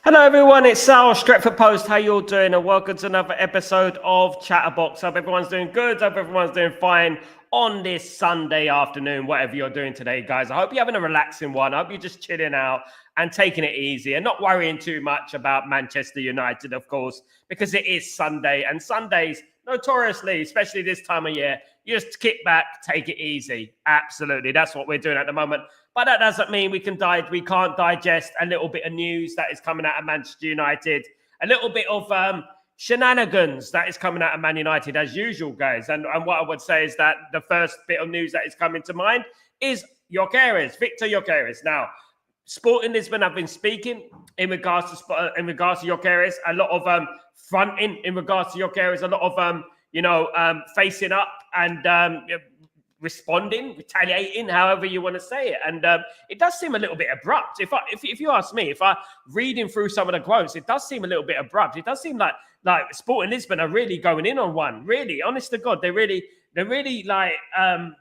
Hello everyone, it's Sal, Stretford Post. How you all doing? And welcome to another episode of Chatterbox. Hope everyone's doing good. Hope everyone's doing fine on this Sunday afternoon, whatever you're doing today, guys. I hope you're having a relaxing one. I hope you're just chilling out and taking it easy and not worrying too much about Manchester United, of course, because it is Sunday. And Sundays, notoriously, especially this time of year, you just kick back, take it easy. Absolutely. That's what we're doing at the moment. But that doesn't mean we can't digest a little bit of news that is coming out of Manchester United, a little bit of shenanigans that is coming out of Man United as usual, guys. And what I would say is that the first bit of news that is coming to mind is Gyokeres, Victor Gyokeres. Now, Sporting Lisbon have been speaking in regards to Gyokeres, a lot of fronting in regards to Gyokeres, a lot of facing up and responding, retaliating, however you want to say it. And it does seem a little bit abrupt. If you ask me, if I'm reading through some of the quotes, it does seem a little bit abrupt. It does seem like Sporting Lisbon are really going in on one. Really, honest to God, they're really like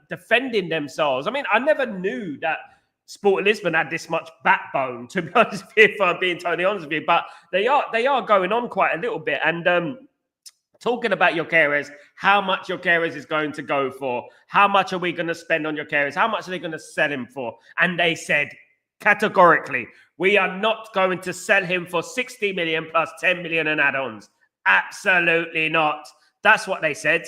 defending themselves. I mean, I never knew that Sporting Lisbon had this much backbone, to be honest, if I'm being totally honest with you. But they are going on quite a little bit. And talking about Gyokeres, how much Gyokeres is going to go for? How much are we going to spend on Gyokeres? How much are they going to sell him for? And they said categorically, we are not going to sell him for 60 million plus 10 million in add-ons. Absolutely not. That's what they said.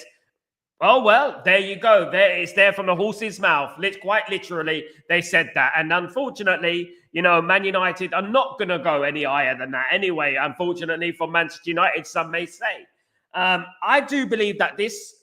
Oh, well, there you go. It's there from the horse's mouth. Quite literally, they said that. And unfortunately, Man United are not going to go any higher than that anyway. Unfortunately, for Manchester United, some may say. I do believe that this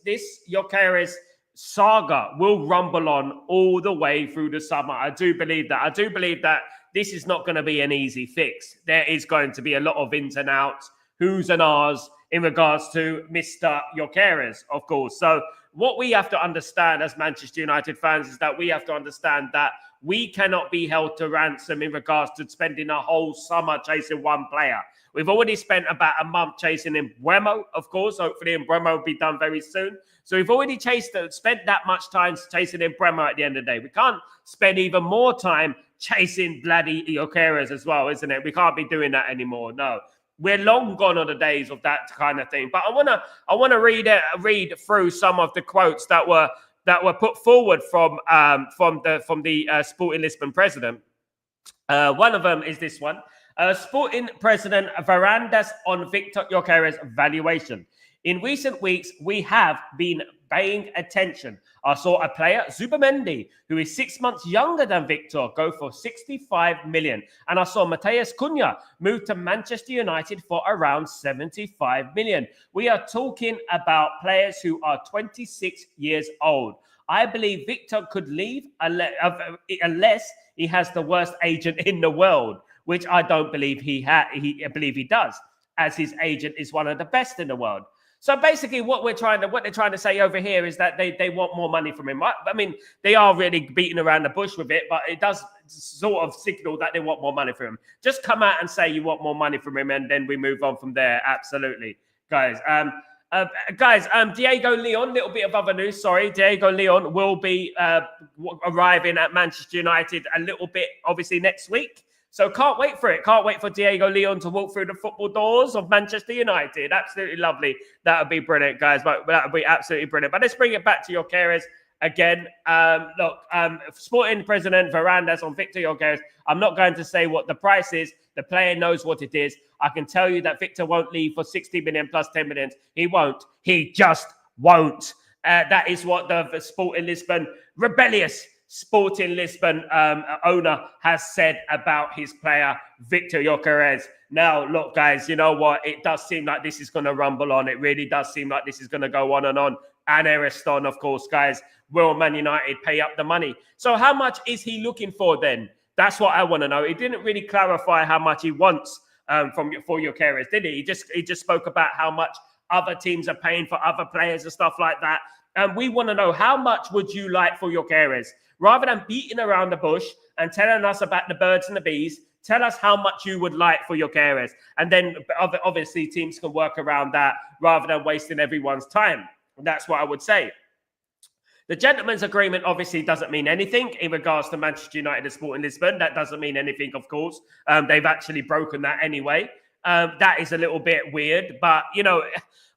Gyokeres saga will rumble on all the way through the summer. I do believe that. I do believe that this is not going to be an easy fix. There is going to be a lot of ins and outs, who's and ahs in regards to Mr. Gyokeres, of course. So what we have to understand as Manchester United fans is that we have to understand that we cannot be held to ransom in regards to spending a whole summer chasing one player. We've already spent about a month chasing Mbeumo, of course. Hopefully Mbeumo will be done very soon. So we've already spent that much time chasing Mbeumo at the end of the day. We can't spend even more time chasing bloody Gyokeres as well, isn't it? We can't be doing that anymore. No. We're long gone on the days of that kind of thing. But I wanna read through some of the quotes that were put forward from the Sporting Lisbon president. One of them is this one. Sporting President Varandas on Victor Gyokeres' valuation. In recent weeks, we have been paying attention. I saw a player, Zubamendi, who is 6 months younger than Victor, go for 65 million. And I saw Matheus Cunha move to Manchester United for around 75 million. We are talking about players who are 26 years old. I believe Victor could leave unless he has the worst agent in the world, which I don't believe I believe he does, as his agent is one of the best in the world. So basically, what they're trying to say over here is that they want more money from him. I mean, they are really beating around the bush with it, but it does sort of signal that they want more money from him. Just come out and say you want more money from him, and then we move on from there. Absolutely, guys. Diego Leon, little bit of other news. Sorry, Diego Leon will be arriving at Manchester United a little bit, obviously, next week. So can't wait for it. Can't wait for Diego Leon to walk through the football doors of Manchester United. Absolutely lovely. That would be brilliant, guys. But that would be absolutely brilliant. But let's bring it back to Gyokeres again. Sporting President Varandas on Victor Gyokeres. I'm not going to say what the price is. The player knows what it is. I can tell you that Victor won't leave for 60 million plus 10 million. He won't. He just won't. That is what the Sporting Lisbon rebellious Sporting Lisbon owner has said about his player, Victor Gyokeres. Now, look, guys, you know what? It does seem like this is going to rumble on. It really does seem like this is going to go on and on. And Ariston, of course, guys, will Man United pay up the money? So how much is he looking for then? That's what I want to know. He didn't really clarify how much he wants for Gyokeres, did he? He just spoke about how much other teams are paying for other players and stuff like that. And we want to know, how much would you like for Gyokeres? Rather than beating around the bush and telling us about the birds and the bees, tell us how much you would like for Gyokeres. And then obviously teams can work around that rather than wasting everyone's time. That's what I would say. The gentleman's agreement obviously doesn't mean anything in regards to Manchester United and Sporting Lisbon. That doesn't mean anything, of course. They've actually broken that anyway. That is a little bit weird. But, you know,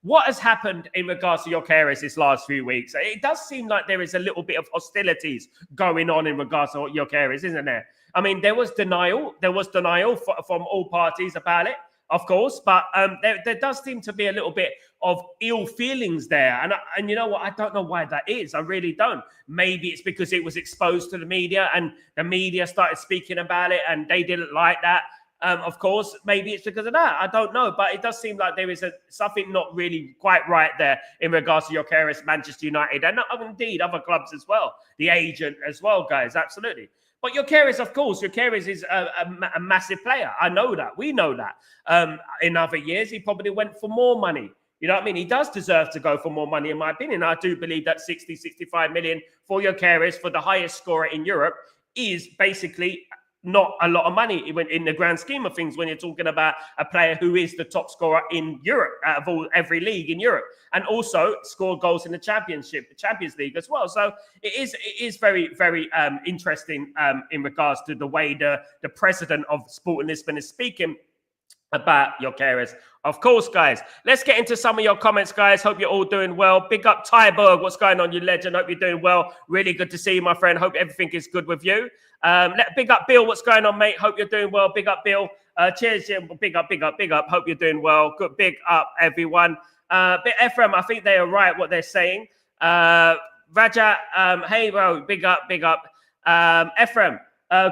what has happened in regards to Gyokeres this last few weeks? It does seem like there is a little bit of hostilities going on in regards to Gyokeres, isn't there? I mean, there was denial. There was denial from all parties about it, of course. But there does seem to be a little bit of ill feelings there. And you know what? I don't know why that is. I really don't. Maybe it's because it was exposed to the media and the media started speaking about it and they didn't like that. Of course, maybe it's because of that. I don't know. But it does seem like there is something not really quite right there in regards to Gyokeres, Manchester United, and indeed other clubs as well. The agent as well, guys. Absolutely. But Gyokeres, of course, Gyokeres is a massive player. I know that. We know that. In other years, he probably went for more money. You know what I mean? He does deserve to go for more money, in my opinion. I do believe that 60, 65 million for Gyokeres, for the highest scorer in Europe, is basically not a lot of money in the grand scheme of things when you're talking about a player who is the top scorer in Europe out of every league in Europe, and also score goals in the Champions League as well. So it is very, very interesting in regards to the way the president of Sporting Lisbon is speaking about Gyokeres. Of course, guys, let's get into some of your comments, guys. Hope you're all doing well. Big up Tyberg. What's going on, you legend? Hope you're doing well. Really good to see you, my friend. Hope everything is good with you. Big up Bill. What's going on, mate? Hope you're doing well. Big up Bill. Cheers, Jim. Big up, big up, big up. Hope you're doing well. Good. Big up, everyone. Ephraim, I think they are right what they're saying. Raja, hey, bro. Big up, big up. Ephraim.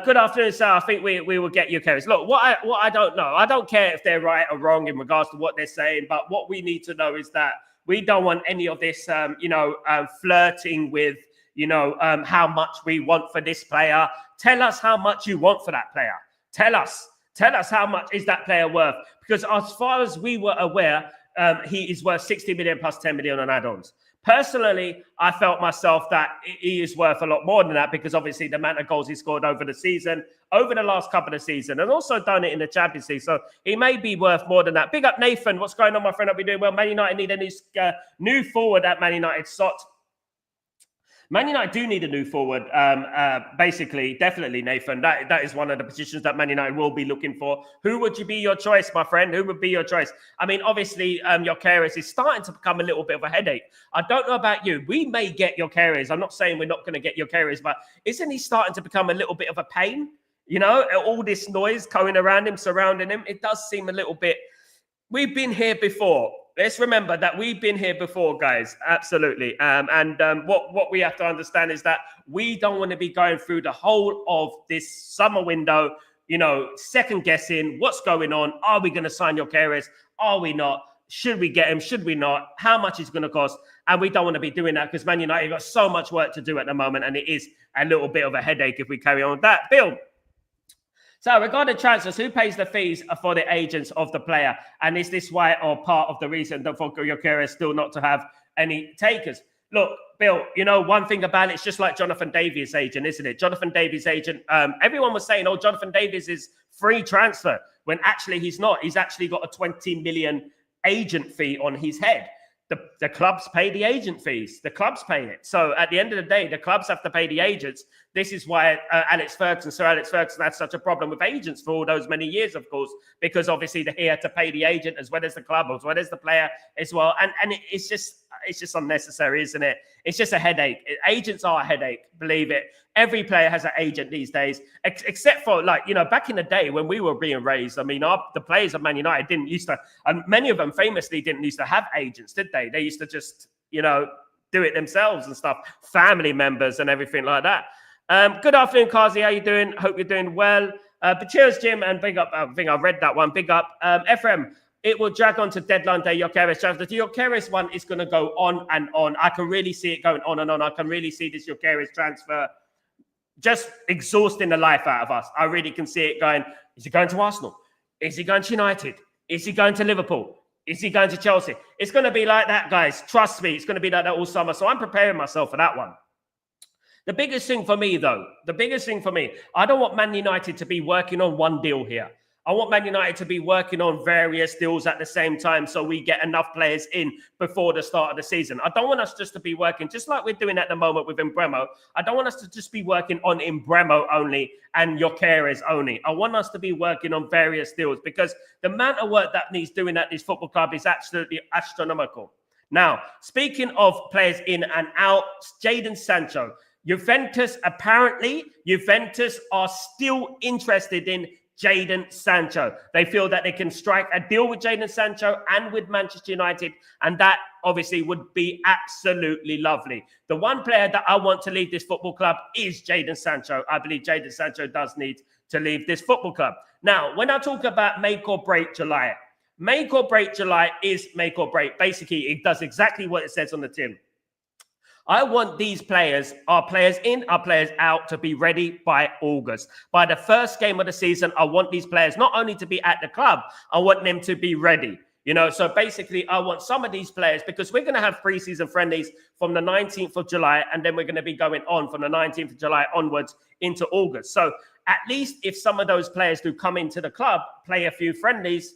Good afternoon, sir. I think we will get Gyokeres. Look, what I don't know, I don't care if they're right or wrong in regards to what they're saying, but what we need to know is that we don't want any of this, flirting with, how much we want for this player. Tell us how much you want for that player. Tell us how much is that player worth? Because as far as we were aware, he is worth 60 million plus 10 million on add-ons. Personally, I felt myself that he is worth a lot more than that because obviously the amount of goals he scored over the last couple of seasons, and also done it in the Champions League. So he may be worth more than that. Big up, Nathan. What's going on, my friend? I'll be doing well. Man United need a new forward at Man United. Man United do need a new forward, basically, definitely, Nathan. That is one of the positions that Man United will be looking for. Who would be your choice, my friend? Who would be your choice? I mean, obviously, Gyokeres is starting to become a little bit of a headache. I don't know about you. We may get Gyokeres. I'm not saying we're not going to get Gyokeres, but isn't he starting to become a little bit of a pain? You know, all this noise going around him, surrounding him, it does seem a little bit... We've been here before. Let's remember that we've been here before, guys. Absolutely. What we have to understand is that we don't want to be going through the whole of this summer window, second guessing what's going on. Are we going to sign Gyokeres? Are we not? Should we get him? Should we not? How much is going to cost? And we don't want to be doing that because Man United got so much work to do at the moment, and it is a little bit of a headache if we carry on with that. Bill. So regarding transfers, who pays the fees for the agents of the player? And is this why or part of the reason that for Gyokeres still not to have any takers? Look, Bill, one thing about it, it's just like Jonathan Davies' agent, isn't it? Jonathan Davies' agent, everyone was saying, Jonathan Davies is free transfer, when actually he's not. He's actually got a 20 million agent fee on his head. The clubs pay the agent fees. The clubs pay it. So at the end of the day, the clubs have to pay the agents. This is why Sir Alex Ferguson had such a problem with agents for all those many years, of course, because obviously he had to pay the agent as well as the club, as well as the player as well. And it's just unnecessary, isn't it? It's just a headache. Agents are a headache, believe it. Every player has an agent these days, except for back in the day when we were being raised. I mean, the players of Man United didn't used to, and many of them famously didn't used to have agents, did they? They used to just, do it themselves and stuff, family members and everything like that. Good afternoon, Kazi. How you doing? Hope you're doing well. But cheers, Jim, and big up. I think I read that one. Big up, Ephraim. It will drag on to deadline day. Gyokeres transfer. The Gyokeres one is going to go on and on. I can really see it going on and on. I can really see this Gyokeres transfer just exhausting the life out of us. I really can see it going. Is he going to Arsenal? Is he going to United? Is he going to Liverpool? Is he going to Chelsea? It's going to be like that, guys. Trust me. It's going to be like that all summer. So I'm preparing myself for that one. The biggest thing for me, though, I don't want Man United to be working on one deal here. I want Man United to be working on various deals at the same time so we get enough players in before the start of the season. I don't want us just to be working, just like we're doing at the moment with Embremo. I don't want us to just be working on Embremo only and Gyokeres only. I want us to be working on various deals because the amount of work that needs doing at this football club is absolutely astronomical. Now, speaking of players in and out, Jadon Sancho. Juventus are still interested in Jadon Sancho. They feel that they can strike a deal with Jadon Sancho and with Manchester United, and that obviously would be absolutely lovely. The one player that I want to leave this football club is Jadon Sancho. I believe Jadon Sancho does need to leave this football club. Now, when I talk about make or break July, make or break July is make or break. Basically, it does exactly what it says on the tin. I want these players, our players in, our players out, to be ready by August. By the first game of the season, I want these players not only to be at the club, I want them to be ready. You know, so basically, I want some of these players, because we're going to have pre-season friendlies from the 19th of July, and then we're going to be going on from the 19th of July onwards into August. So at least if some of those players do come into the club, play a few friendlies,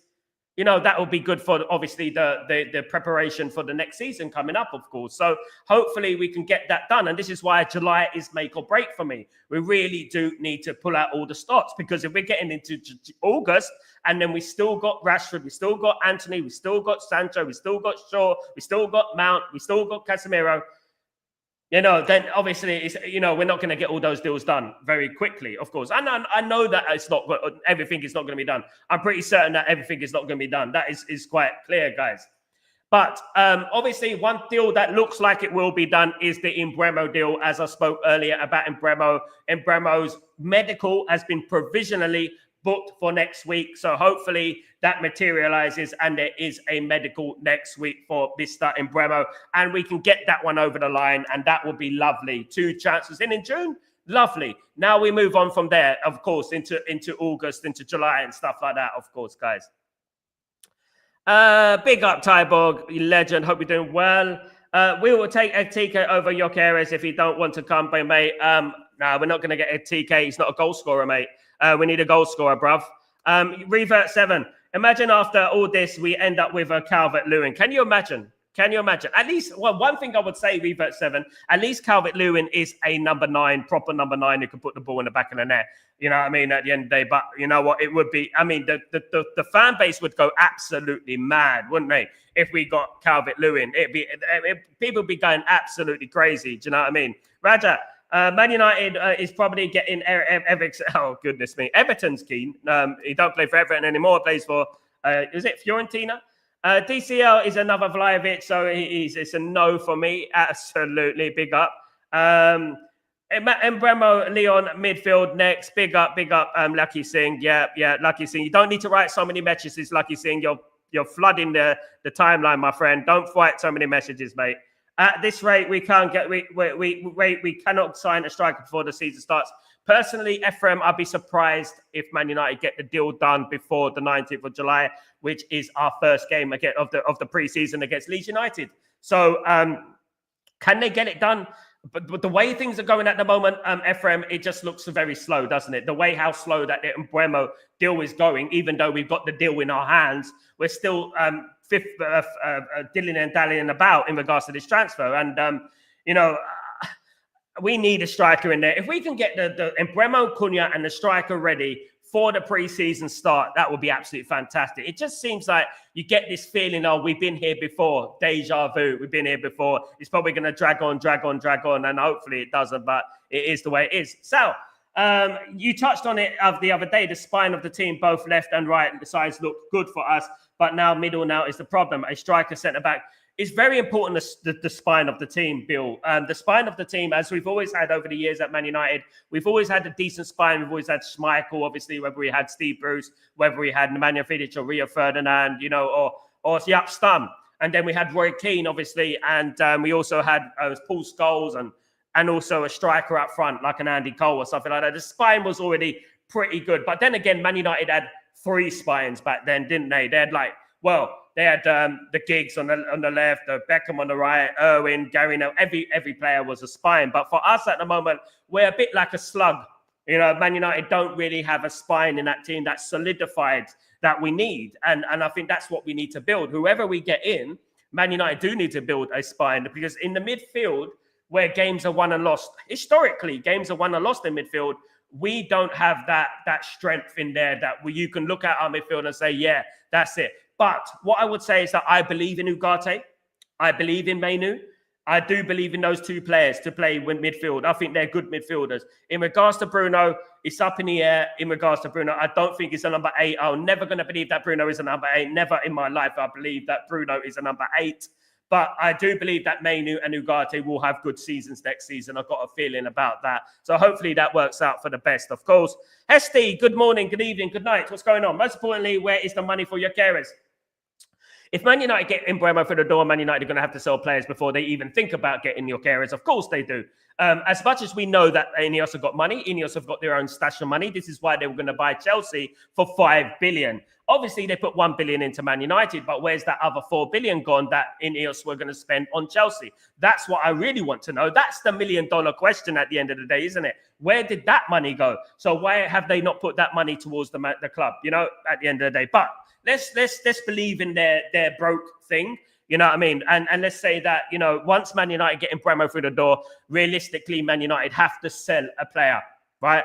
you know, that will be good for obviously the preparation for the next season coming up, of course. So hopefully we can get that done. And this is why July is make or break for me. We really do need to pull out all the stops, because if we're getting into August and then we still got Rashford, we still got Anthony, we still got Sancho, we still got Shaw, we still got Mount, we still got Casemiro, you know, then obviously, it's, you know, we're not going to get all those deals done very quickly, of course. And I know that it's not, everything is not going to be done. I'm pretty certain that everything is not going to be done. That is quite clear, guys. But obviously, one deal that looks like it will be done is the Embremo deal, as I spoke earlier about Embremo. Embremo's medical has been provisionally booked for next week. So hopefully that materializes and there is a medical next week for Mr. Embremo, and we can get that one over the line, and that would be lovely. 2 chances in June. Lovely. Now we move on from there, of course, into August, into July and stuff like that, of course, guys. Big up, Tyborg, legend. Hope you're doing well. We will take a TK over Gyokeres if you don't want to come, mate. No, we're not going to get a TK. He's not a goal scorer, mate. We need a goal scorer, bruv. Revert 7. Imagine after all this, we end up with a Calvert-Lewin. Can you imagine? Can you imagine? At least, well, one thing I would say, Revert 7, at least Calvert-Lewin is a number 9, proper number 9 who can put the ball in the back of the net. You know what I mean? At the end of the day, but you know what? It would be, I mean, the fan base would go absolutely mad, wouldn't they? If we got Calvert-Lewin, people would be going absolutely crazy. Do you know what I mean? Raja, Man United is probably getting Everton. Oh, goodness me. Everton's keen. He don't play for Everton anymore. Plays for, is it Fiorentina? DCL is another Vlahovic, so it's a no for me. Absolutely. Big up. Embremo, Leon, midfield next. Big up, Lucky Singh. Yeah, Lucky Singh. You don't need to write so many messages, Lucky Singh. You're flooding the timeline, my friend. Don't write so many messages, mate. At this rate, we cannot sign a striker before the season starts. Personally, Ephraim, I'd be surprised if Man United get the deal done before the 19th of July, which is our first game again of the preseason against Leeds United. So, can they get it done? But the way things are going at the moment, Ephraim, it just looks very slow, doesn't it? The way how slow that the Embremo deal is going, even though we've got the deal in our hands, we're still dilling and dallying about in regards to this transfer. And, you know, we need a striker in there. If we can get the Embremo, Cunha and the striker ready for the preseason start, that would be absolutely fantastic. It just seems like you get this feeling, oh, we've been here before. Deja vu. We've been here before. It's probably going to drag on. And hopefully it doesn't, but it is the way it is. Sal, you touched on it the other day. The spine of the team, both left and right sides, look good for us. But now middle now is the problem. A striker centre-back. It's very important, the spine of the team, Bill. The spine of the team, as we've always had over the years at Man United, we've always had a decent spine. We've always had Schmeichel, obviously, whether we had Steve Bruce, whether we had Nemanja Vidic or Rio Ferdinand, you know, or Jaap Stam. And then we had Roy Keane, obviously, and we also had Paul Scholes and also a striker up front, like an Andy Cole or something like that. The spine was already pretty good. But then again, Man United had 3 spines back then, didn't they? They had they had the Giggs on the left, the Beckham on the right, Irwin, Gary. Every player was a spine. But for us at the moment, we're a bit like a slug. You know, Man United don't really have a spine in that team that's solidified that we need. And I think that's what we need to build. Whoever we get in, Man United do need to build a spine, because in the midfield, where games are won and lost, historically, games are won and lost in midfield, we don't have that strength in there that you can look at our midfield and say, yeah, that's it. But what I would say is that I believe in Ugarte. I believe in Mainu. I do believe in those two players to play with midfield. I think they're good midfielders. In regards to Bruno, it's up in the air. In regards to Bruno, I don't think it's a number 8. I'm never going to believe that Bruno is a number 8. Never in my life I believe that Bruno is a number 8. But I do believe that Mainu and Ugarte will have good seasons next season. I've got a feeling about that. So hopefully that works out for the best, of course. Hesty, good morning, good evening, good night. What's going on? Most importantly, where is the money for Gyokeres? If Man United get Mbeumo through the door, Man United are going to have to sell players before they even think about getting Gyokeres. Of course they do. As much as we know that Ineos have got money, Ineos have got their own stash of money. This is why they were going to buy Chelsea for 5 billion. Obviously, they put 1 billion into Man United, but where's that other 4 billion gone that Ineos were going to spend on Chelsea? That's what I really want to know. That's the $1 million question at the end of the day, isn't it? Where did that money go? So why have they not put that money towards the club, you know, at the end of the day? But let's believe in their broke thing. You know what I mean? And let's say that, you know, once Man United get Mbeumo through the door, realistically, Man United have to sell a player, right?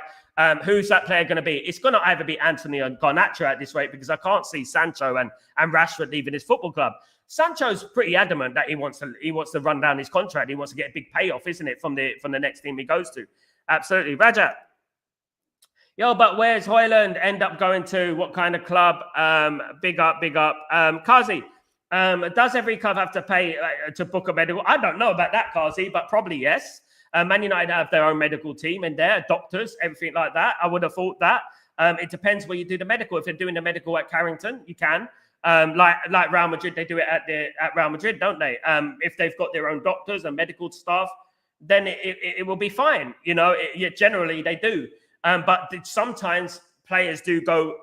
Who's that player going to be? It's going to either be Anthony or Garnacho at this rate, because I can't see Sancho and Rashford leaving his football club. Sancho's pretty adamant that he wants to run down his contract. He wants to get a big payoff, isn't it, from the next team he goes to? Absolutely. Raja. Yo, but where's Hoyland end up going to? What kind of club? Big up. Kazi, does every club have to pay to book a medical? I don't know about that, Kazi, but probably yes. Man United have their own medical team in there, doctors, everything like that. I would have thought that. It depends where you do the medical. If they're doing the medical at Carrington, you can. Like Real Madrid, they do it at Real Madrid, don't they? If they've got their own doctors and medical staff, then it will be fine. You know, generally they do. But sometimes players do go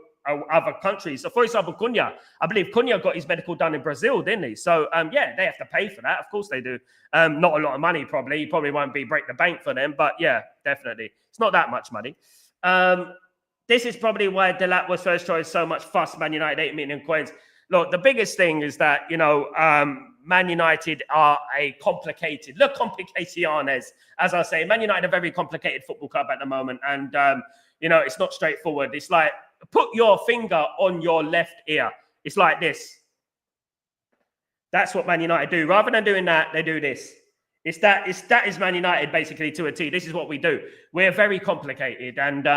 other countries. So, for example, Cunha, I believe Cunha got his medical done in Brazil, didn't he? So, yeah, they have to pay for that. Of course they do. Not a lot of money, probably. It probably won't break the bank for them. But, yeah, definitely. It's not that much money. This is probably why Delap was first choice. So much fuss, Man United, 8 million coins. Look, the biggest thing is that, you know, Man United are a complicated, look, complicaciones, as I say. Man United are a very complicated football club at the moment. And, you know, it's not straightforward. It's like, put your finger on your left ear. It's like this. That's what Man United do. Rather than doing that, they do this. That is Man United basically to a T. This is what we do. We're very complicated. And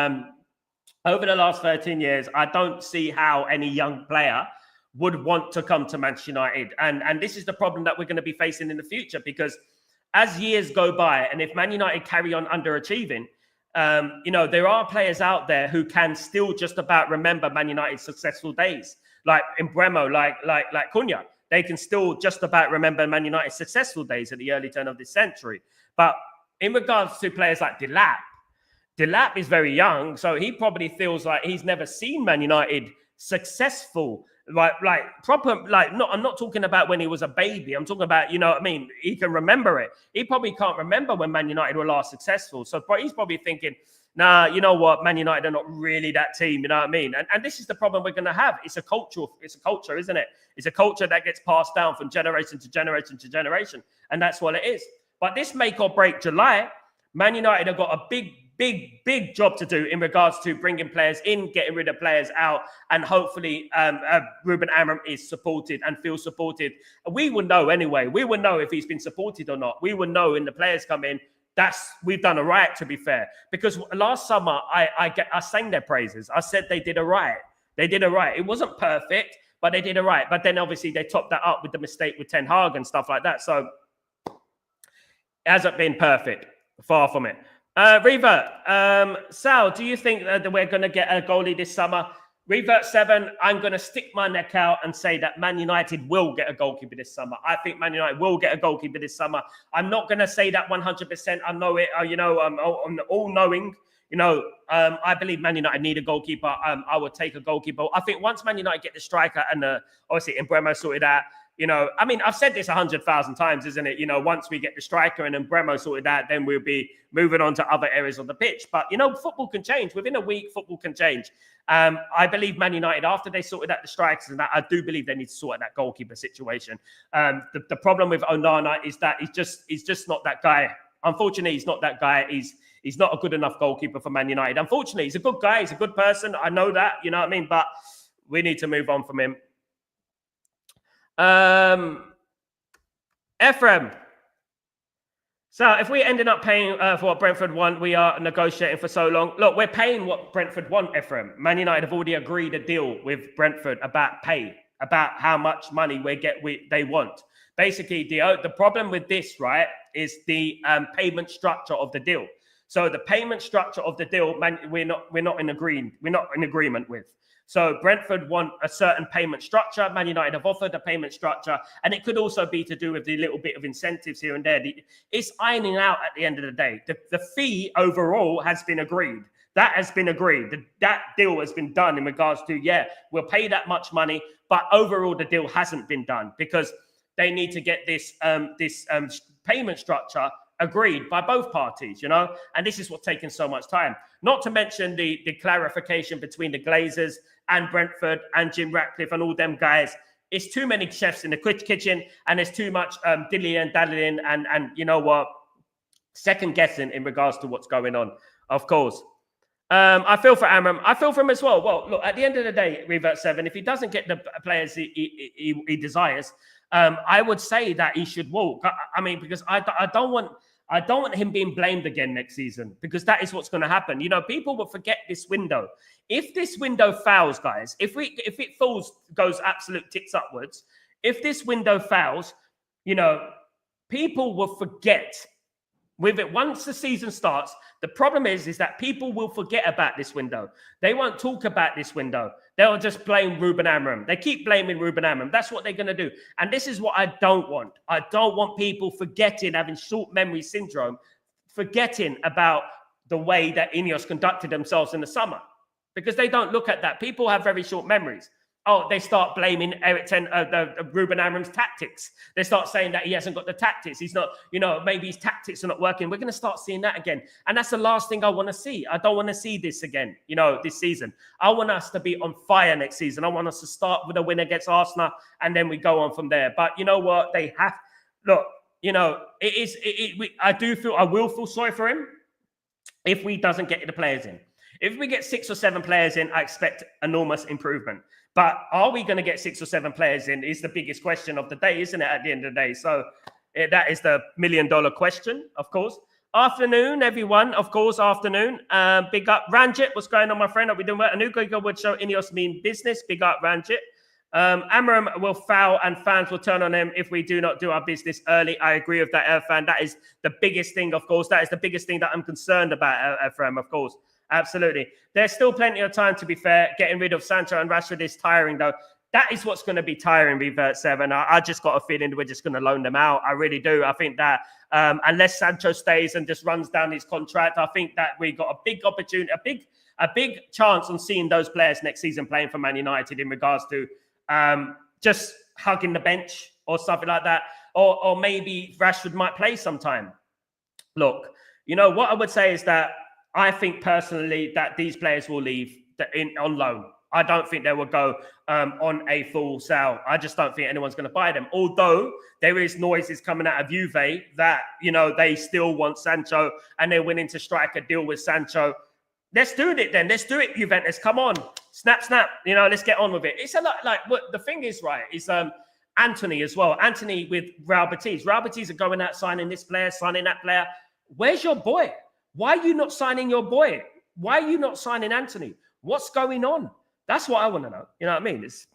over the last 13 years, I don't see how any young player would want to come to Manchester United. And this is the problem that we're going to be facing in the future, because as years go by, and if Man United carry on underachieving, you know, there are players out there who can still just about remember Man United's successful days, like Mbeumo, like Cunha. They can still just about remember Man United's successful days at the early turn of this century. But in regards to players like Delap is very young, so he probably feels like he's never seen Man United successful. Like proper, like, not, I'm not talking about when he was a baby. I'm talking about, you know what I mean? He can remember it. He probably can't remember when Man United were last successful. So he's probably thinking, nah, you know what? Man United are not really that team. You know what I mean? And this is the problem we're going to have. It's a culture, isn't it? It's a culture that gets passed down from generation to generation to generation. And that's what it is. But this make or break July, Man United have got a big job to do in regards to bringing players in, getting rid of players out, and hopefully Ruben Amorim is supported and feels supported. We will know anyway. We will know if he's been supported or not. We will know when the players come in. We've done a right, to be fair, because last summer I sang their praises. I said they did a right. They did a right. It wasn't perfect, but they did a right. But then obviously they topped that up with the mistake with Ten Hag and stuff like that. So it hasn't been perfect. Far from it. Revert, Sal, do you think that we're going to get a goalie this summer? Revert 7, I'm going to stick my neck out and say that Man United will get a goalkeeper this summer. I think Man United will get a goalkeeper this summer. I'm not going to say that 100%. I know it. You know, I'm all-knowing. You know, I believe Man United need a goalkeeper. I would take a goalkeeper. I think once Man United get the striker and obviously Mbeumo sorted out, you know, I mean, I've said this 100,000 times, isn't it? You know, once we get the striker and then Bremo sorted out, then we'll be moving on to other areas of the pitch. But, you know, football can change. Within a week, football can change. I believe Man United, after they sorted out the strikers and that, I do believe they need to sort out that goalkeeper situation. The problem with Onana is that he's just not that guy. Unfortunately, he's not that guy. He's not a good enough goalkeeper for Man United. Unfortunately, he's a good guy. He's a good person. I know that. You know what I mean? But we need to move on from him. Ephraim. So if we're ending up paying for what Brentford want, we are negotiating for so long. Look, we're paying what Brentford want, Ephraim. Man United have already agreed a deal with Brentford about pay, about how much money they want. Basically, the problem with this, right, is the payment structure of the deal. So the payment structure of the deal, we're not in agreement with. So Brentford want a certain payment structure. Man United have offered a payment structure, and it could also be to do with the little bit of incentives here and there. It's ironing out at the end of the day. The fee overall has been agreed. That has been agreed. That deal has been done in regards to, yeah, we'll pay that much money, but overall the deal hasn't been done because they need to get this payment structure agreed by both parties, you know, and this is what's taking so much time. Not to mention the clarification between the Glazers and Brentford and Jim Ratcliffe and all them guys. It's too many chefs in the kitchen, and there's too much dilly and dallying and you know what, second guessing in regards to what's going on. Of course, I feel for Amram. I feel for him as well. Well, look, at the end of the day, Revert 7, if he doesn't get the players he desires, I would say that he should walk. I mean, because I don't want him being blamed again next season, because that is what's going to happen. You know, people will forget this window. If this window fails, guys, if it goes absolute tits upwards, if this window fails, you know, people will forget. With it, once the season starts, the problem is that people will forget about this window. They won't talk about this window. They'll just blame Ruben Amorim. They keep blaming Ruben Amorim. That's what they're going to do. And this is what I don't want. I don't want people forgetting, having short memory syndrome, forgetting about the way that Ineos conducted themselves in the summer, because they don't look at that. People have very short memories. Oh, they start blaming Ruben Amorim's tactics. They start saying that he hasn't got the tactics. He's not, you know, maybe his tactics are not working. We're going to start seeing that again. And that's the last thing I want to see. I don't want to see this again, you know, this season. I want us to be on fire next season. I want us to start with a win against Arsenal, and then we go on from there. But you know what? They have, look, you know, I will feel sorry for him if we doesn't get the players in. If we get 6 or 7 players in, I expect enormous improvement. But are we going to get 6 or 7 players in is the biggest question of the day, isn't it, at the end of the day? So that is the $1 million question, of course. Afternoon, everyone. Of course, afternoon. Big up. Ranjit, what's going on, my friend? Are we doing well? Anuka would show Ineos mean business. Big up, Ranjit. Amorim will foul and fans will turn on him if we do not do our business early. I agree with that, Irfan. That is the biggest thing, of course. That is the biggest thing that I'm concerned about, Ephraim, of course. Absolutely. There's still plenty of time, to be fair. Getting rid of Sancho and Rashford is tiring, though. That is what's going to be tiring, Revert 7. I just got a feeling that we're just going to loan them out. I really do. I think that unless Sancho stays and just runs down his contract, I think that we got a big opportunity, a big chance on seeing those players next season playing for Man United in regards to just hugging the bench or something like that. Or maybe Rashford might play sometime. Look, you know, what I would say is that I think personally that these players will leave on loan. I don't think they will go on a full sale. I just don't think anyone's going to buy them. Although there is noises coming out of Juve that, you know, they still want Sancho and they're willing to strike a deal with Sancho. Let's do it then. Let's do it, Juventus. Come on. Snap, snap. You know, let's get on with it. It's a lot like what the thing is, right, is Anthony as well. Anthony with Real Betis. Real Betis are going out signing this player, signing that player. Where's your boy? Why are you not signing your boy? Why are you not signing Anthony? What's going on? That's what I want to know. You know what I mean? It's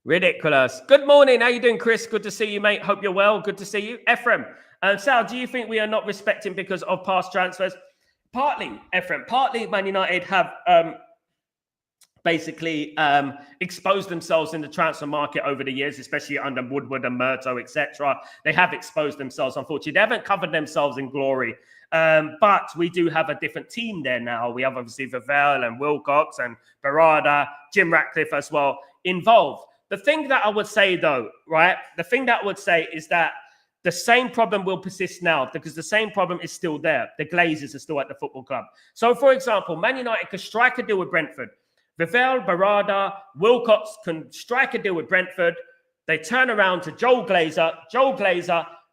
ridiculous. Good morning. How you doing, Chris? Good to see you, mate. Hope you're well. Good to see you. Ephraim. Sal, do you think we are not respecting because of past transfers? Partly, Ephraim. Partly, Man United have basically exposed themselves in the transfer market over the years, especially under Woodward and Murto, etc. They have exposed themselves, unfortunately. They haven't covered themselves in glory. But we do have a different team there now. We have obviously Vavel and Wilcox and Barada, Jim Ratcliffe as well involved. The thing that I would say, though, right? The thing that I would say is that the same problem will persist now because the same problem is still there. The Glazers are still at the football club. So, for example, Man United could strike a deal with Brentford. Vivel, Barada, Wilcox can strike a deal with Brentford. They turn around to Joel Glazer.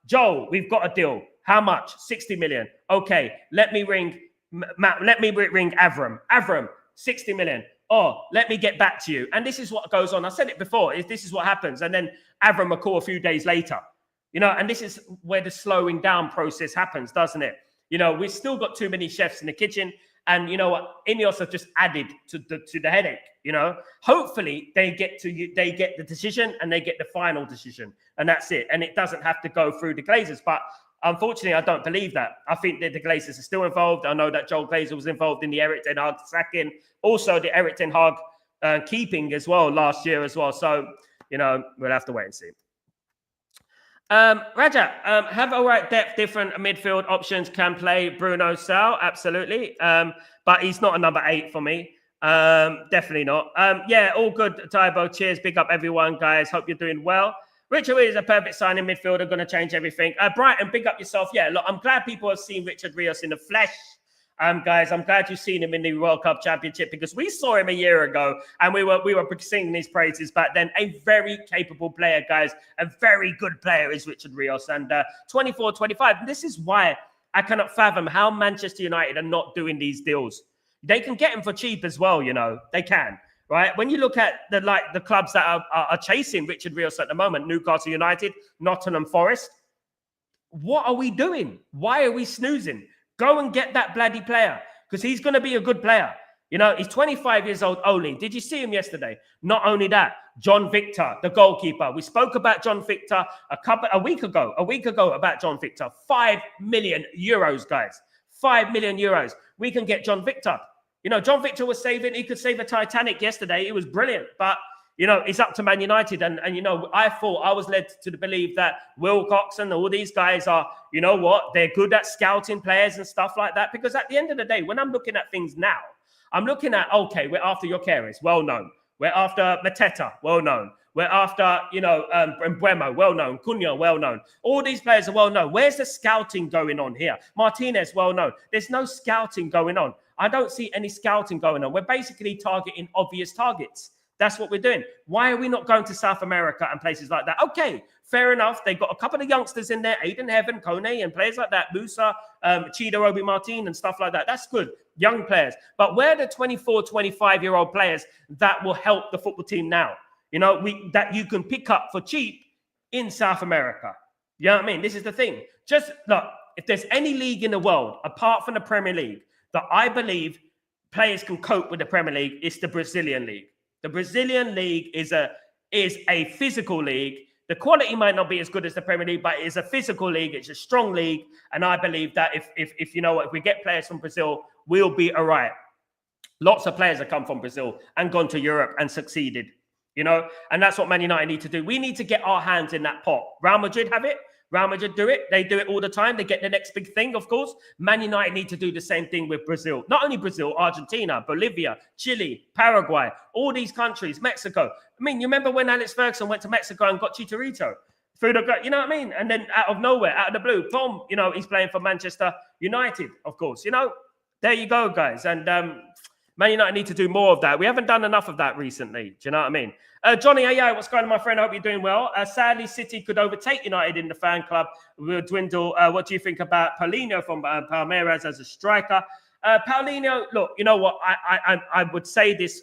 Joel, we've got a deal. How much? 60 million. Okay, let me ring Avram. Avram, 60 million. Oh, let me get back to you. And this is what goes on. I said it before. This is what happens. And then Avram will call a few days later. And this is where the slowing down process happens, doesn't it? We've still got too many chefs in the kitchen. And you know what? Ineos have just added to the headache. Hopefully they get the decision and they get the final decision, and that's it. And it doesn't have to go through the Glazers. But unfortunately, I don't believe that. I think that the Glazers are still involved. I know that Joel Glazer was involved in the Eric Ten Hag sacking, also the Eric Ten Hag keeping as well last year as well. So we'll have to wait and see. Raja, have all right depth, different midfield options can play Bruno Sal, absolutely. But he's not a number 8 for me. Definitely not. Yeah, all good, Tybo. Cheers, big up everyone, guys. Hope you're doing well. Richard Rios is a perfect signing midfielder, going to change everything. Brighton, big up yourself. Yeah, look, I'm glad people have seen Richard Rios in the flesh. Guys, I'm glad you've seen him in the World Cup Championship because we saw him a year ago and we were singing his praises back then. A very capable player, guys. A very good player is Richard Rios. And 24, 25. This is why I cannot fathom how Manchester United are not doing these deals. They can get him for cheap as well, They can, right? When you look at the clubs that are chasing Richard Rios at the moment, Newcastle United, Nottingham Forest, what are we doing? Why are we snoozing? Go and get that bloody player because he's going to be a good player. He's 25 years old only. Did you see him yesterday? Not only that, John Victor, the goalkeeper. We spoke about John Victor a week ago about John Victor. 5 million euros, guys. 5 million euros. We can get John Victor. John Victor he could save a Titanic yesterday. It was brilliant, but it's up to Man United. And I was led to believe that Wilcox and all these guys are, they're good at scouting players and stuff like that. Because at the end of the day, when I'm looking at things now, I'm looking at, okay, we're after Gyokeres, well-known. We're after Mateta, well-known. We're after, Mbeumo, well-known. Cunha, well-known. All these players are well-known. Where's the scouting going on here? Martinez, well-known. There's no scouting going on. I don't see any scouting going on. We're basically targeting obvious targets. That's what we're doing. Why are we not going to South America and places like that? Okay, fair enough. They've got a couple of youngsters in there, Aiden Heaven, Kone, and players like that, Musa, Chido Obi Martin, and stuff like that. That's good. Young players. But where are the 24, 25-year-old players that will help the football team now? That you can pick up for cheap in South America. You know what I mean? This is the thing. Just look, if there's any league in the world, apart from the Premier League, that I believe players can cope with the Premier League, it's the Brazilian League. The Brazilian League is a physical league. The quality might not be as good as the Premier League, but it's a physical league. It's a strong league. And I believe that if we get players from Brazil, we'll be all right. Lots of players have come from Brazil and gone to Europe and succeeded, and that's what Man United need to do. We need to get our hands in that pot. Real Madrid have it. Real Madrid do it. They do it all the time. They get the next big thing, of course. Man United need to do the same thing with Brazil. Not only Brazil, Argentina, Bolivia, Chile, Paraguay, all these countries, Mexico. I mean, you remember when Alex Ferguson went to Mexico and got Chicharito? Through the, you know what I mean? And then out of nowhere, out of the blue, boom, he's playing for Manchester United, of course. There you go, guys. And Man United need to do more of that. We haven't done enough of that recently. Do you know what I mean? Johnny AI, what's going on, my friend? I hope you're doing well. Sadly, City could overtake United in the fan club. Will dwindle. What do you think about Paulinho from Palmeiras as a striker? Paulinho, look, you know what? I would say this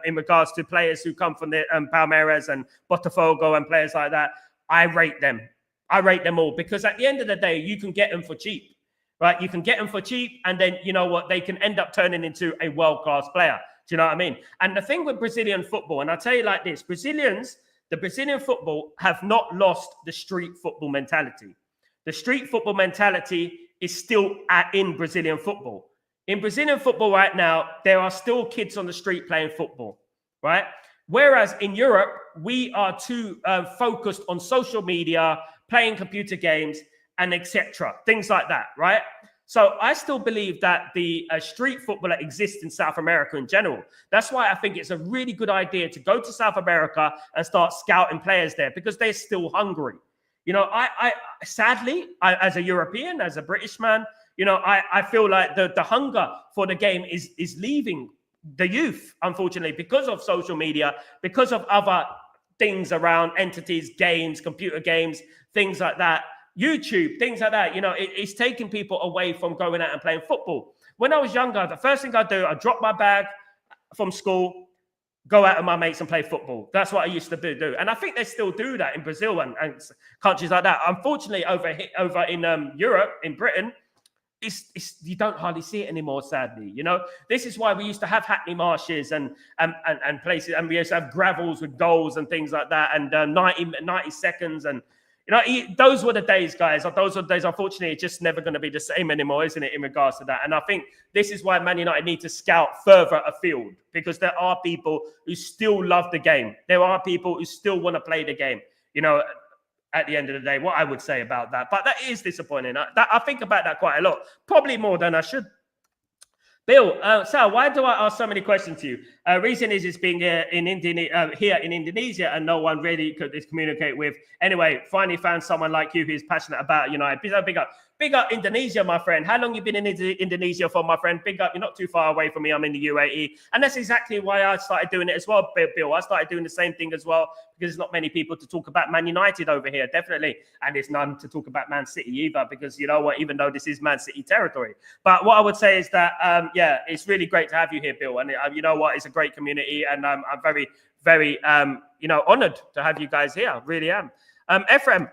in regards to players who come from the Palmeiras and Botafogo and players like that. I rate them. I rate them all because at the end of the day, you can get them for cheap. Right, you can get them for cheap, and then you know what? They can end up turning into a world-class player. Do you know what I mean? And the thing with Brazilian football, and I'll tell you like this: the Brazilian football have not lost the street football mentality. The street football mentality is still in Brazilian football. In Brazilian football right now, there are still kids on the street playing football, right? Whereas in Europe, we are too focused on social media, playing computer games, and etc. Things like that, right? So I still believe that the street football that exists in South America in general. That's why I think it's a really good idea to go to South America and start scouting players there, because they're still hungry. You know, I sadly, as a European, as a British man, you know, I feel like the hunger for the game is leaving the youth, unfortunately, because of social media, because of other things around entities, games, computer games, things like that. YouTube, things like that, you know, it's taking people away from going out and playing football. When I was younger, the first thing I do, I drop my bag from school, go out with my mates and play football. That's what I used to do. And I think they still do that in Brazil and countries like that. Unfortunately, over in Europe, in Britain, you don't hardly see it anymore, sadly. You know, this is why we used to have Hackney Marshes and places, and we used to have gravels with goals and things like that, and 90 seconds. And you know, those were the days, guys. Those were the days. Unfortunately, it's just never going to be the same anymore, isn't it, in regards to that? And I think this is why Man United need to scout further afield, because there are people who still love the game. There are people who still want to play the game, you know, at the end of the day, what I would say about that. But that is disappointing. I think about that quite a lot, probably more than I should. Bill, Sal, why do I ask so many questions to you? Reason is it's being here in Indonesia and no one really could communicate with. Anyway, finally found someone like you who's passionate about United. Big up Indonesia, my friend. How long you been in Indonesia for, my friend? Big up. You're not too far away from me. I'm in the UAE. And that's exactly why I started doing it as well, Bill. I started doing the same thing as well, because there's not many people to talk about Man United over here, definitely. And there's none to talk about Man City either, because you know what, even though this is Man City territory. But what I would say is that, yeah, it's really great to have you here, Bill. And you know what, it's a great community. And I'm very, very, you know, honored to have you guys here. I really am. Ephraim,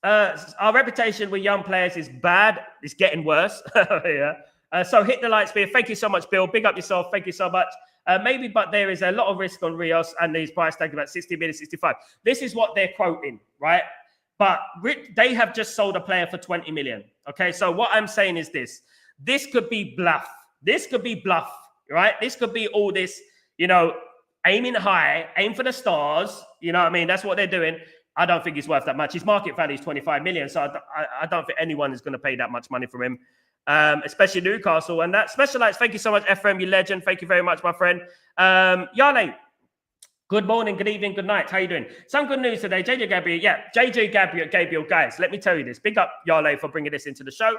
our reputation with young players is bad. It's getting worse. Yeah. So hit the light speed. Thank you so much, Bill. Big up yourself. Thank you so much. Maybe, but there is a lot of risk on Rios, and these price tag about 60 million, 65. This is what they're quoting, right? But they have just sold a player for 20 million. Okay. So what I'm saying is this could be bluff. This could be bluff, right? This could be all this, you know, aiming high, aim for the stars. You know what I mean? That's what they're doing. I don't think he's worth that much. His market value is 25 million. So I don't think anyone is going to pay that much money for him, especially Newcastle. And that Specialized, thank you so much, Ephraim, you legend. Thank you very much, my friend. Yale, good morning, good evening, good night. How you doing? Some good news today. JJ Gabriel. Yeah, JJ Gabriel, guys, let me tell you this. Big up Yale for bringing this into the show.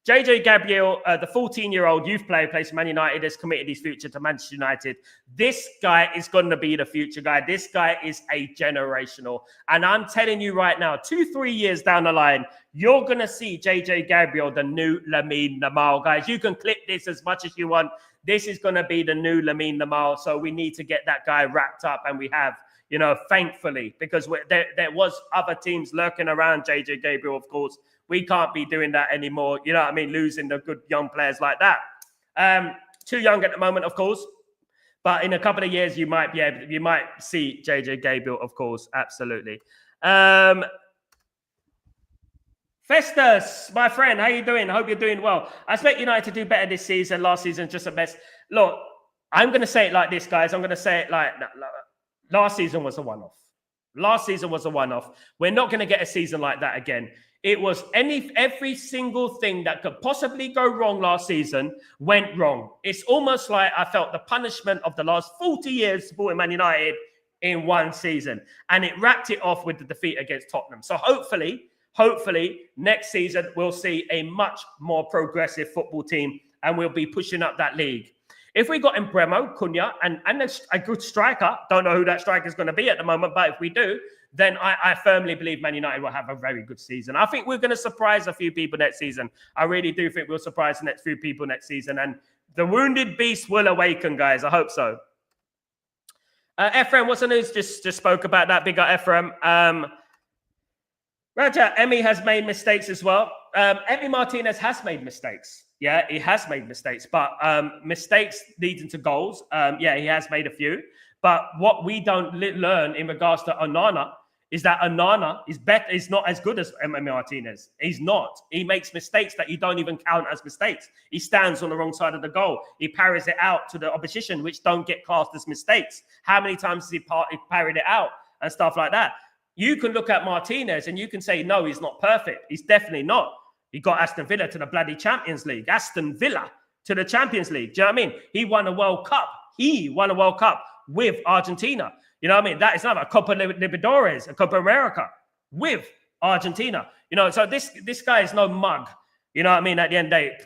JJ Gabriel, the 14-year-old youth player, plays for Man United, has committed his future to Manchester United. This guy is going to be the future guy. This guy is a generational. And I'm telling you right now, 2-3 years down the line, you're going to see JJ Gabriel, the new Lamine Yamal, guys. You can clip this as much as you want. This is going to be the new Lamine Yamal. So we need to get that guy wrapped up, and we have, you know, thankfully, because there was other teams lurking around JJ Gabriel, of course. We can't be doing that anymore. You know what I mean? Losing the good young players like that. Too young at the moment, of course. But in a couple of years, you might see JJ Gabriel, of course. Absolutely. Festus, my friend, how you doing? I hope you're doing well. I expect United to do better this season. Last season, just the best. Look, I'm going to say it like this, guys. I'm going to say it like last season was a one-off. Last season was a one-off. We're not going to get a season like that again. It was every single thing that could possibly go wrong last season went wrong. It's almost like I felt the punishment of the last 40 years supporting Man United in one season. And it wrapped it off with the defeat against Tottenham. So hopefully, next season, we'll see a much more progressive football team, and we'll be pushing up that league. If we got Embremo, Cunha, and a good striker, don't know who that striker is going to be at the moment, but if we do, then I firmly believe Man United will have a very good season. I think we're going to surprise a few people next season. I really do think we'll surprise the next few people next season. And the wounded beast will awaken, guys. I hope so. Ephraim, what's the news? Just spoke about that. Big up, Ephraim. Raja, Emi has made mistakes as well. Emi Martinez has made mistakes. Yeah, he has made mistakes. But mistakes leading to goals. Yeah, he has made a few. But what we don't learn in regards to Onana is that Onana is not as good as Emi Martinez. He's not. He makes mistakes that you don't even count as mistakes. He stands on the wrong side of the goal. He parries it out to the opposition, which don't get classed as mistakes. How many times has he parried it out and stuff like that? You can look at Martinez and you can say, no, he's not perfect. He's definitely not. He got Aston Villa to the bloody Champions League. Aston Villa to the Champions League. Do you know what I mean? He won a World Cup. He won a World Cup with Argentina. You know what I mean? That is not a Copa Libertadores, a Copa America with Argentina. You know, so this guy is no mug. You know what I mean? At the end of the day,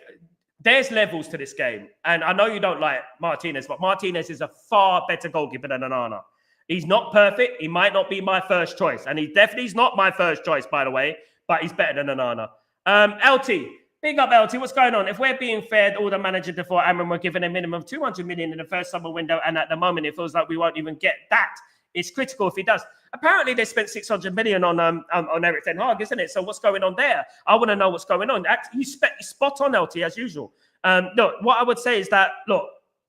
there's levels to this game. And I know you don't like Martinez, but Martinez is a far better goalkeeper than Onana. He's not perfect. He might not be my first choice. And he definitely is not my first choice, by the way, but he's better than Onana. LT, big up LT. What's going on? If we're being fair, all the managers before Amram were given a minimum of 200 million in the first summer window. And at the moment, it feels like we won't even get that. It's critical if he does. Apparently, they spent 600 million on Erik ten Hag, isn't it? So what's going on there? I want to know what's going on. You spot on, LT, as usual. Look, what I would say is that, look,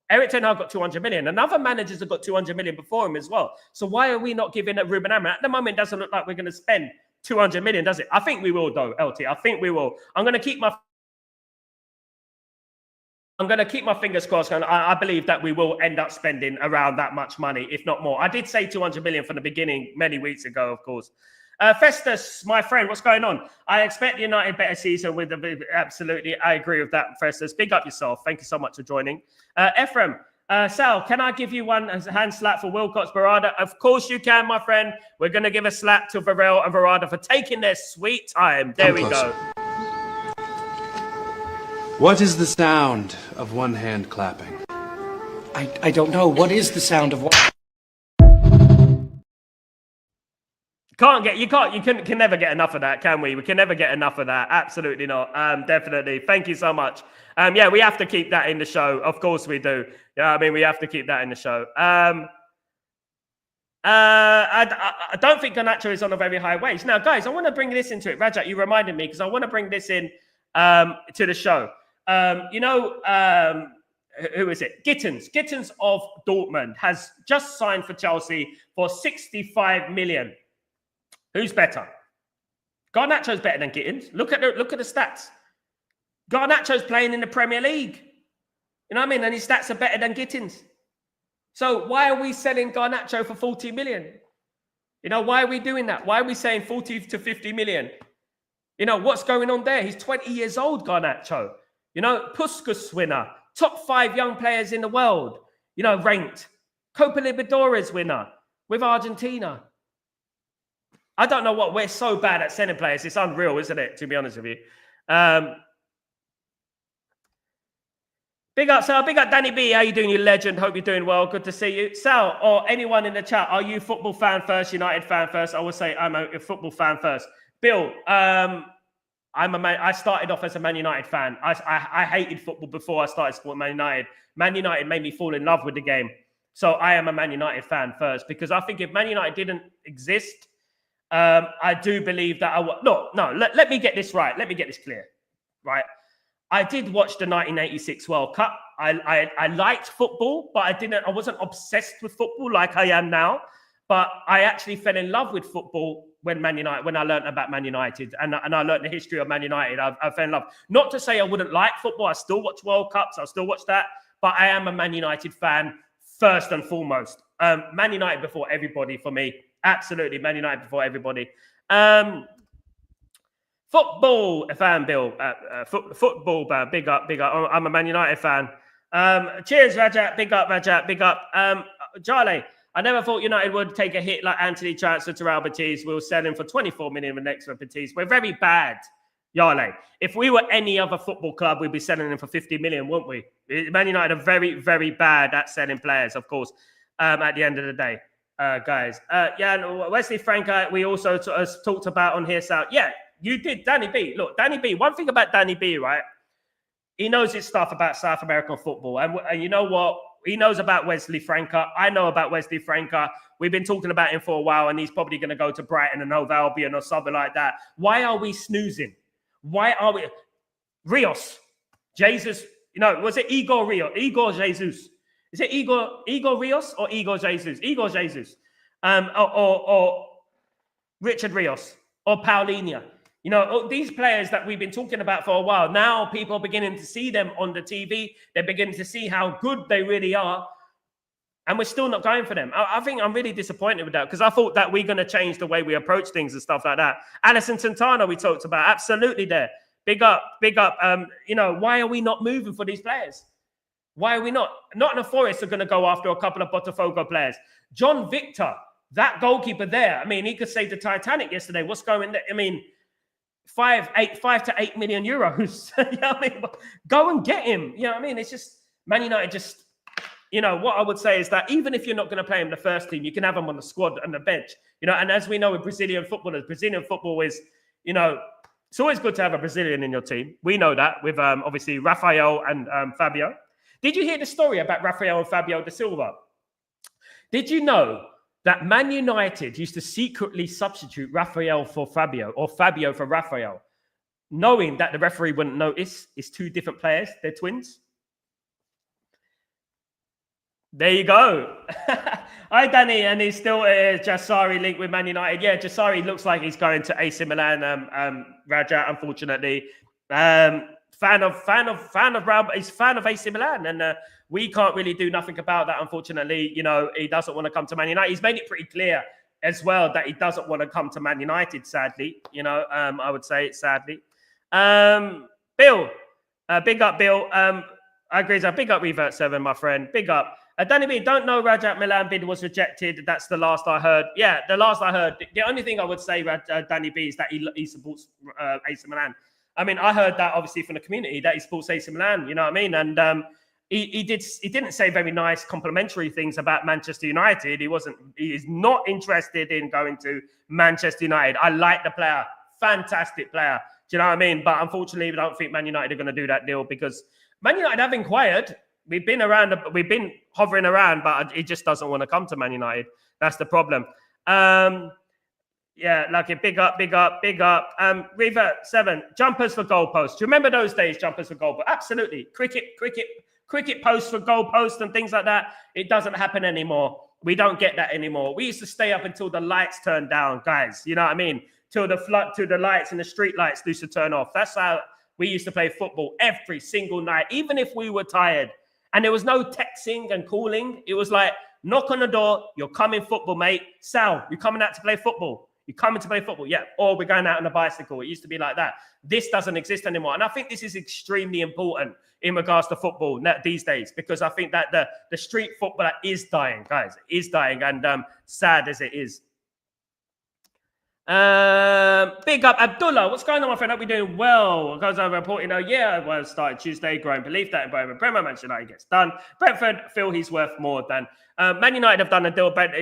Erik ten Hag got 200 million. And other managers have got 200 million before him as well. So why are we not giving it Ruben Amram? At the moment, it doesn't look like we're going to spend 200 million, does it? I think we will, though, LT. I think we will. I'm going to keep my fingers crossed, and I believe that we will end up spending around that much money, if not more. I did say 200 million from the beginning many weeks ago, of course. Festus, my friend, what's going on? I expect United better season with the... Absolutely, I agree with that, Festus. Big up yourself. Thank you so much for joining. Ephraim, Sal, can I give you one hand slap for Wilcox Barada? Of course you can, my friend. We're going to give a slap to Varel and Barada for taking their sweet time. There we go. What is the sound of one hand clapping? I don't know. What is the sound of one? You can never get enough of that, can we? We can never get enough of that. Absolutely not. Definitely. Thank you so much. Yeah, we have to keep that in the show. Of course we do. Yeah, I mean, we have to keep that in the show. I don't think Garnacho is on a very high wage. Now, guys, I want to bring this into it. Rajat, you reminded me because I want to bring this in to the show. Who is it? Gittins of Dortmund has just signed for Chelsea for 65 million. Who's better? Garnacho's better than Gittins. Look at the stats. Garnacho's playing in the Premier League. You know what I mean? And his stats are better than Gittins. So why are we selling Garnacho for 40 million? You know, why are we doing that? Why are we saying 40 to 50 million? You know, what's going on there? He's 20 years old, Garnacho. You know, Puskas winner, top 5 young players in the world, you know, ranked. Copa Libertadores winner with Argentina. I don't know what, we're so bad at sending players. It's unreal, isn't it, to be honest with you? Big up, Sal. Big up, Danny B. How you doing, you legend? Hope you're doing well. Good to see you. Sal, or anyone in the chat, are you football fan first, United fan first? I would say I'm a football fan first. Bill, I started off as a Man United fan. I hated football before I started supporting Man United. Man United made me fall in love with the game. So I am a Man United fan first because I think if Man United didn't exist, I do believe that let me get this right. Let me get this clear, right? I did watch the 1986 World Cup. I liked football, but I wasn't obsessed with football like I am now. But I actually fell in love with football when I learned about Man United and I learned the history of Man United. I fell in love. Not to say I wouldn't like football. I still watch World Cups. I still watch that. But I am a Man United fan first and foremost. Man United before everybody for me. Absolutely, Man United before everybody. Football fan, Bill. Football fan. Big up. I'm a Man United fan. Cheers, Rajat. Big up, Rajat. Big up. Charlie. I never thought United would take a hit like Anthony transferred to Real Betis. We'll sell him for 24 million with next for Betis. We're very bad, Yale. If we were any other football club, we'd be selling him for 50 million, wouldn't we? Man United are very, very bad at selling players, of course, at the end of the day, guys. And Wesley Franco, we also talked about on here. So, yeah, you did, Danny B. Look, Danny B, one thing about Danny B, right? He knows his stuff about South American football. And you know what? He knows about Wesley Franco. I know about Wesley Franco. We've been talking about him for a while, and he's probably going to go to Brighton and Hove Albion or something like that. Why are we snoozing? Why are we... Rios, Jesus, was it Igor Rios? Igor Jesus. Is it Igor Rios or Igor Jesus? Igor Jesus. Or Richard Rios or Paulinho. These players that we've been talking about for a while, now people are beginning to see them on the TV. They're beginning to see how good they really are. And we're still not going for them. I think I'm really disappointed with that because I thought that we're going to change the way we approach things and stuff like that. Alison Santana, we talked about. Absolutely there. Big up. Why are we not moving for these players? Why are we not? Nottingham Forest are going to go after a couple of Botafogo players. John Victor, that goalkeeper there. I mean, he could save the Titanic yesterday. What's going there? I mean, 5 to 8 million euros. You know what I mean? Go and get him. You know what I mean? It's just Man United just, what I would say is that even if you're not going to play him the first team, you can have him on the squad and the bench. And as we know with Brazilian footballers, Brazilian football is, it's always good to have a Brazilian in your team. We know that with obviously Rafael and Fabio. Did you hear the story about Rafael and Fabio da Silva? Did you know that Man United used to secretly substitute Rafael for Fabio or Fabio for Rafael, knowing that the referee wouldn't notice? It's two different players. They're twins. There you go. Hi, Danny. And he's still Jassari linked with Man United. Yeah, Jassari looks like he's going to AC Milan, Raja, unfortunately. Fan of Real, he's fan of AC Milan, and we can't really do nothing about that, unfortunately. He doesn't want to come to Man United. He's made it pretty clear as well that he doesn't want to come to Man United, sadly. I would say, sadly. Bill, big up, Bill. I agree. Big up, Revert 7, my friend. Big up. Danny B, don't know Rajat Milan bid was rejected. That's the last I heard. Yeah, the last I heard. The only thing I would say, Danny B, is that he supports AC Milan. I mean, I heard that obviously from the community that he supports AC Milan. You know what I mean? And he didn't say very nice complimentary things about Manchester United. He is not interested in going to Manchester United. I like the player, fantastic player. Do you know what I mean? But unfortunately, we don't think Man United are going to do that deal because Man United have inquired. We've been hovering around, but he just doesn't want to come to Man United. That's the problem. Yeah, Lucky, big up. Revert 7, jumpers for goalposts. Do you remember those days, jumpers for goalposts? Absolutely. Cricket posts for goalposts and things like that. It doesn't happen anymore. We don't get that anymore. We used to stay up until the lights turned down, guys. You know what I mean? Till the lights and the street lights used to turn off. That's how we used to play football every single night, even if we were tired. And there was no texting and calling. It was like, knock on the door, you're coming football, mate. Sal, you coming out to play football? You coming to play football? Yeah. Or we're going out on a bicycle. It used to be like that. This doesn't exist anymore. And I think this is extremely important in regards to football these days, because I think that the street footballer is dying, guys. It is dying, and sad as it is. Big up Abdullah. What's going on, my friend? Hope you're doing well. Because I'm reporting, started Tuesday, growing belief that environment Premier Manchester United gets done. Brentford feel he's worth more than Man United have done a deal. But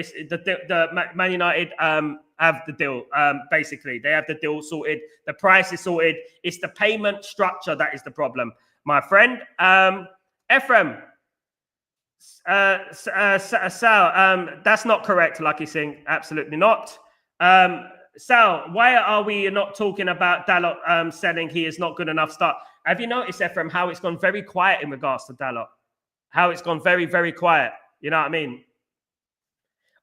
Man United have the deal. Basically, they have the deal sorted. The price is sorted. It's the payment structure that is the problem, my friend. Ephraim. Sal, that's not correct, Lucky Singh. Absolutely not. Sal, why are we not talking about Dalot selling? He is not good enough start. Have you noticed, Ephraim, how it's gone very quiet in regards to Dalot? How it's gone very, very quiet. You know what I mean?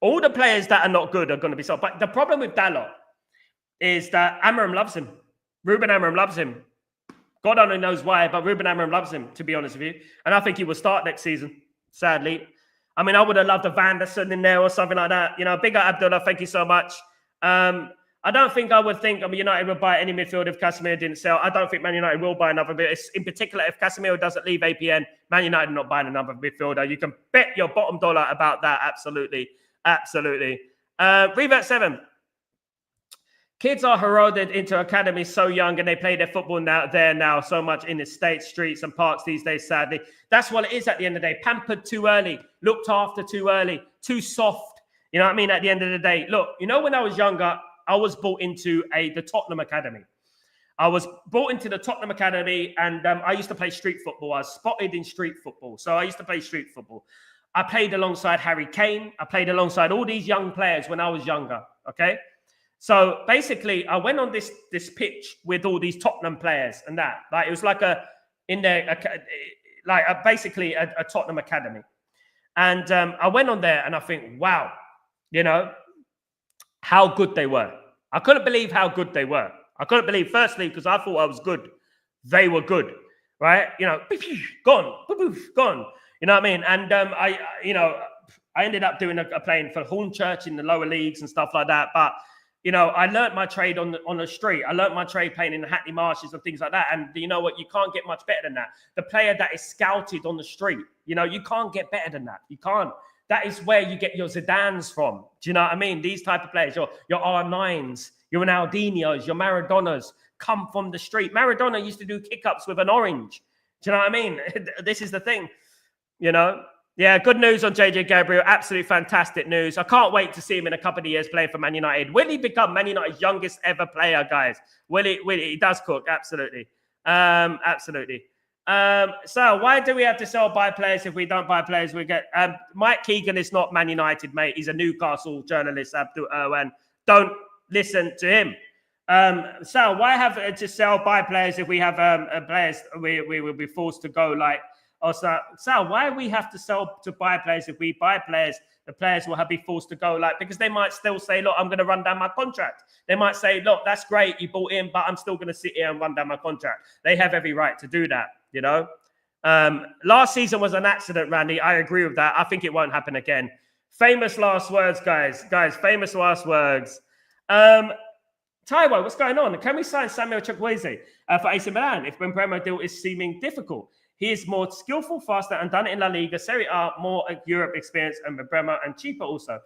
All the players that are not good are going to be sold. But the problem with Dalot is that Amorim loves him. Ruben Amorim loves him. God only knows why, but Ruben Amorim loves him, to be honest with you. And I think he will start next season, sadly. I mean, I would have loved a Vanderson in there or something like that. Big up Abdullah, thank you so much. I don't think I would think United would buy any midfield if Casemiro didn't sell. I don't think Man United will buy another bit. In particular, if Casemiro doesn't leave APN, Man United are not buying another midfielder. You can bet your bottom dollar about that. Absolutely. Revert 7. Kids are heralded into academies so young and they play their football now so much in the States, streets and parks these days, sadly. That's what it is at the end of the day. Pampered too early, looked after too early, too soft. You know what I mean? At the end of the day, look, when I was younger, I was brought into the Tottenham Academy. And I used to play street football. I was spotted in street football. So I used to play street football. I played alongside Harry Kane. I played alongside all these young players when I was younger, okay? So basically, I went on this pitch with all these Tottenham players and that. Like, it was like basically a Tottenham Academy. And I went on there and I think, wow, how good they were. I couldn't believe how good they were. I couldn't believe, firstly, because I thought I was good. They were good, right? Gone. Gone. You know what I mean? And I ended up playing for Hornchurch in the lower leagues and stuff like that. But You know, I learnt my trade on the street. I learnt my trade playing in the Hackney Marshes and things like that. And you know what? You can't get much better than that. The player that is scouted on the street, you know, you can't get better than that. You can't. That is where you get your Zidanes from. Do you know what I mean? These type of players, your R9s, your Ronaldinhos, your Maradonas come from the street. Maradona used to do kick-ups with an orange. Do you know what I mean? This is the thing, you know? Yeah, good news on JJ Gabriel. Absolutely fantastic news. I can't wait to see him in a couple of years playing for Man United. Will he become Man United's youngest ever player, guys? Will he? He does cook. Absolutely. Absolutely. So why do we have to sell buy players? If we don't buy players, we get Mike Keegan is not Man United, mate. He's a Newcastle journalist. Abdul Erwan. Don't listen to him. Sal, why have to sell buy players if we have players we will be forced to go like? Also, Sal, why we have to sell to buy players if we buy players? The players will be forced to go like, because they might still say, look, I'm going to run down my contract. They might say, look, that's great, you bought in, but I'm still going to sit here and run down my contract. They have every right to do that, you know. Last season was an accident, Randy. I agree with that. I think it won't happen again. Famous last words, guys. Famous last words. Taiwo, what's going on? Can we sign Samuel Chukwueze for AC Milan if Bremo deal is seeming difficult? He is more skillful, faster, and done it in La Liga, Serie A, more Europe experience, and Bremo and cheaper also.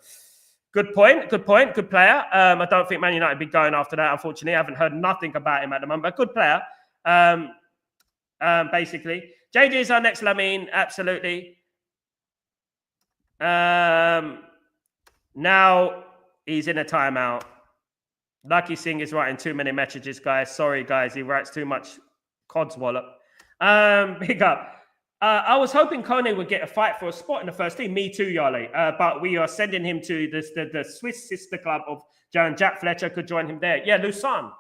Good point. Good player. I don't think Man United be going after that, unfortunately. I haven't heard nothing about him at the moment, but good player. Basically. JD is our next Lamine, absolutely. Now he's in a timeout. Lucky Singh is writing too many messages, guys. Sorry, guys. He writes too much codswallop. Big up. I was hoping Kone would get a fight for a spot in the first team. Me too, Yale. But we are sending him to the Swiss sister club of Jack Fletcher could join him there. Yeah, Lausanne.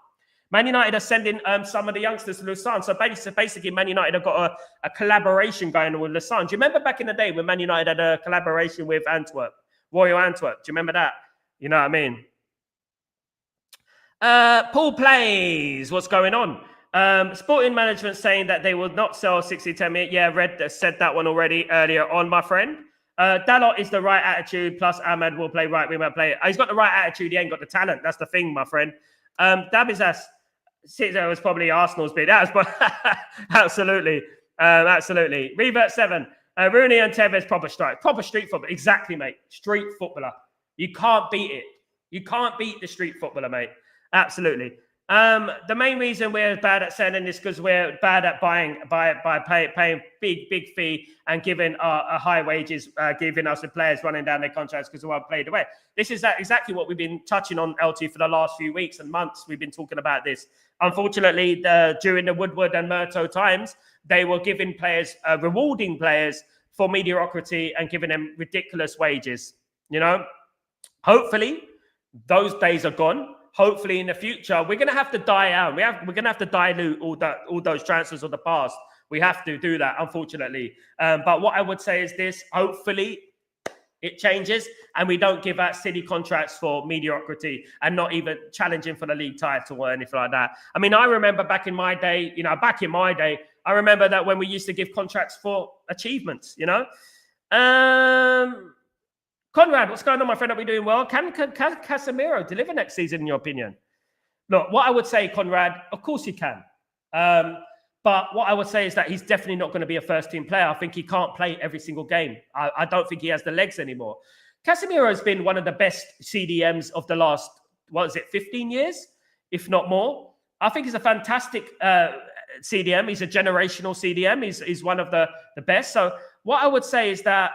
Man United are sending some of the youngsters to Lausanne. So basically, Man United have got a collaboration going on with Lausanne. Do you remember back in the day when Man United had a collaboration with Antwerp, Royal Antwerp? Do you remember that? You know what I mean? Paul Plays, what's going on? Sporting management saying that they will not sell 60-10 minute. Yeah, Red said that one already earlier on, my friend. Dalot is the right attitude, plus Ahmed will play right. We might play. He's got the right attitude. He ain't got the talent. That's the thing, my friend. Dabizas was probably Arsenal's bid. That was absolutely. Revert 7. Rooney and Tevez, proper strike. Proper street football. Exactly, mate. Street footballer. You can't beat it. You can't beat the street footballer, mate. Absolutely. The main reason we're bad at selling is because we're bad at buying by paying big fee and giving our high wages, giving us the players running down their contracts because they won't play away. This is exactly what we've been touching on, LT, for the last few weeks and months. We've been talking about this. Unfortunately, during the Woodward and Murto times, they were giving players, rewarding players for mediocrity and giving them ridiculous wages. You know, hopefully those days are gone. Hopefully, in the future, we're going to have to die out. We're going to have to dilute all those transfers of the past. We have to do that, unfortunately. But what I would say is this: hopefully, it changes, and we don't give out silly contracts for mediocrity and not even challenging for the league title or anything like that. I mean, I remember back in my day. I remember that when we used to give contracts for achievements. You know. Conrad, what's going on, my friend? Are we doing well? Can Casemiro deliver next season, in your opinion? Look, what I would say, Conrad, of course he can. But what I would say is that he's definitely not going to be a first-team player. I think he can't play every single game. I don't think he has the legs anymore. Casemiro has been one of the best CDMs of the last, 15 years, if not more. I think he's a fantastic CDM. He's a generational CDM. He's one of the best. So what I would say is that...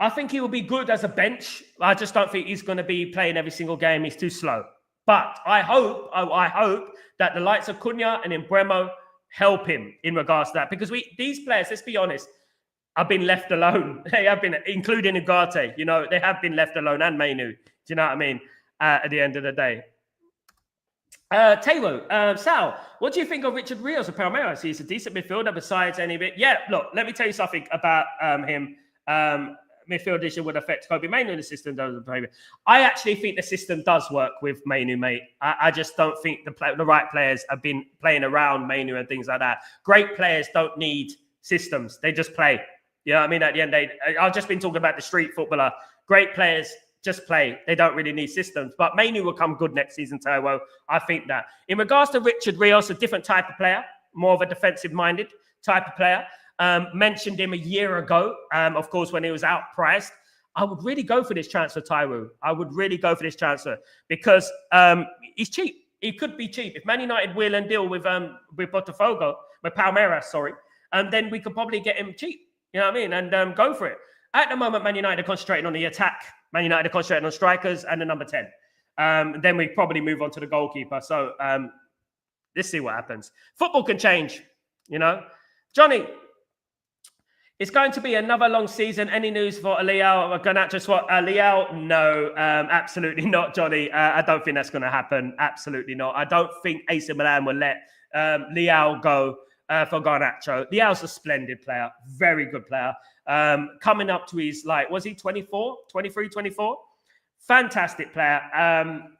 I think he will be good as a bench. I just don't think he's going to be playing every single game. He's too slow. But I hope that the likes of Cunha and Embremo help him in regards to that. Because these players, let's be honest, have been left alone. They have been, including Ugarte, you know, they have been left alone, and Mainu. Do you know what I mean? At the end of the day. Taylor, Sal, what do you think of Richard Rios of Palmeiras? He's a decent midfielder besides any bit. Yeah, look, let me tell you something about him. Midfield addition would affect Kobe Mainu in the system. I actually think the system does work with Mainu, mate. I just don't think the right players have been playing around Mainu and things like that. Great players don't need systems. They just play. You know what I mean? At the end of the day, I've just been talking about the street footballer. Great players just play. They don't really need systems. But Mainu will come good next season, Taiwo. I think that. In regards to Richard Rios, a different type of player, more of a defensive-minded type of player. Mentioned him a year ago, of course, when he was outpriced. I would really go for this transfer, Taiwo. I would really go for this transfer because he's cheap. He could be cheap. If Man United will and deal with Botafogo, with Palmeiras, sorry, then we could probably get him cheap. You know what I mean? And go for it. At the moment, Man United are concentrating on the attack. Man United are concentrating on strikers and the number 10. Then we probably move on to the goalkeeper. So let's see what happens. Football can change, you know. Johnny, it's going to be another long season. Any news for Leao? Garnacho swap? Leao? No, absolutely not, Johnny. I don't think that's going to happen. Absolutely not. I don't think AC Milan will let Leao go for Garnacho. Leao's a splendid player. Very good player. Coming up to his, was he 24? 23, 24? Fantastic player.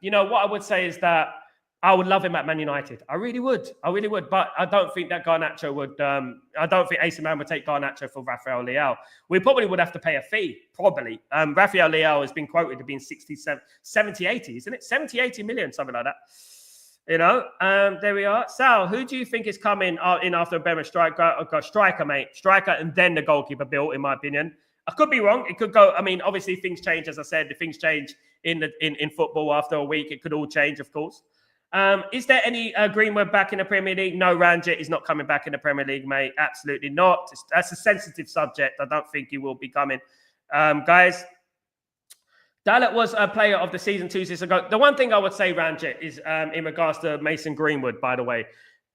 You know, what I would say is that I would love him at Man United. I really would. But I don't think that Garnacho would. I don't think AC Milan would take Garnacho for Rafael Leao. We probably would have to pay a fee, probably. Rafael Leao has been quoted to being 70, 80, isn't it? 70, 80 million, something like that. You know, there we are. Sal, who do you think is coming in after Bema striker, mate? Striker and then the goalkeeper built, in my opinion. I could be wrong. It could go. I mean, obviously things change, as I said. Things change in football after a week. It could all change, of course. Is there any Greenwood back in the Premier League? No, Ranjit is not coming back in the Premier League, mate. Absolutely not. That's a sensitive subject. I don't think he will be coming. Guys, Dalot was a player of the season 2 seasons ago. The one thing I would say, Ranjit, is in regards to Mason Greenwood, by the way.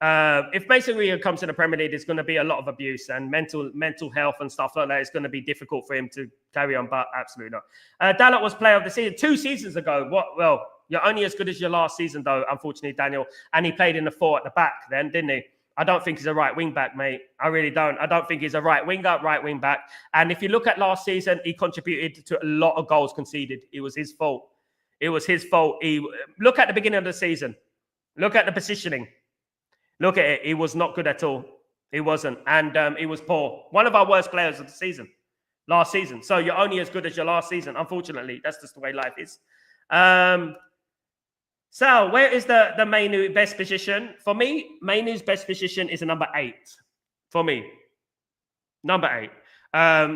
If Mason Greenwood comes to the Premier League, there's going to be a lot of abuse and mental health and stuff like that. It's going to be difficult for him to carry on, but absolutely not. Dalot was player of the season 2 seasons ago. Well, you're only as good as your last season, though, unfortunately, Daniel. And he played in the 4 at the back then, didn't he? I don't think he's a right wing back, mate. I really don't. I don't think he's a right wing back. And if you look at last season, he contributed to a lot of goals conceded. It was his fault. Look at the beginning of the season. Look at the positioning. Look at it. He was not good at all. He wasn't. And he was poor. One of our worst players of the season. Last season. So you're only as good as your last season. Unfortunately, that's just the way life is. Sal, where is the Mainu best position? For me, Mainu's best position is a number 8. For me. Number 8.